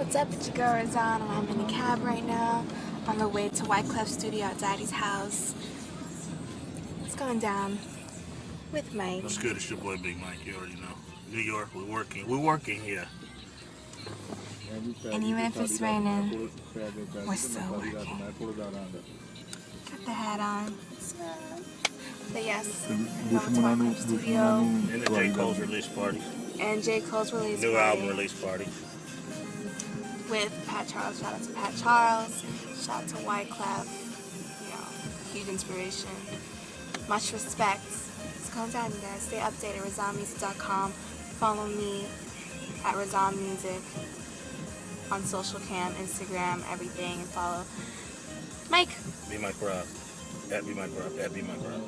What's up? It's your girl Razan, and I'm in a cab right now on the way to Wyclef Studio at Daddy's house. It's going down with Mike. What's good? It's your boy Big Mike. You already know. New York, we're working. We're working here. And even if it's raining, we're still working. Got the hat on. But yes, welcome to Wyclef Studio. And the J. Cole's release party. And J. Cole's release New party. album release party. With Pat Charles. Shout out to Pat Charles. Shout out to Wyclef. You know, huge inspiration. Much respect. It's going down, you guys. Stay updated. RazanMusic.com. Follow me at Razan Music on social cam, Instagram, everything. And follow Mike. Be Mike Rob. At Be Mike Rob. At Be Mike Rob.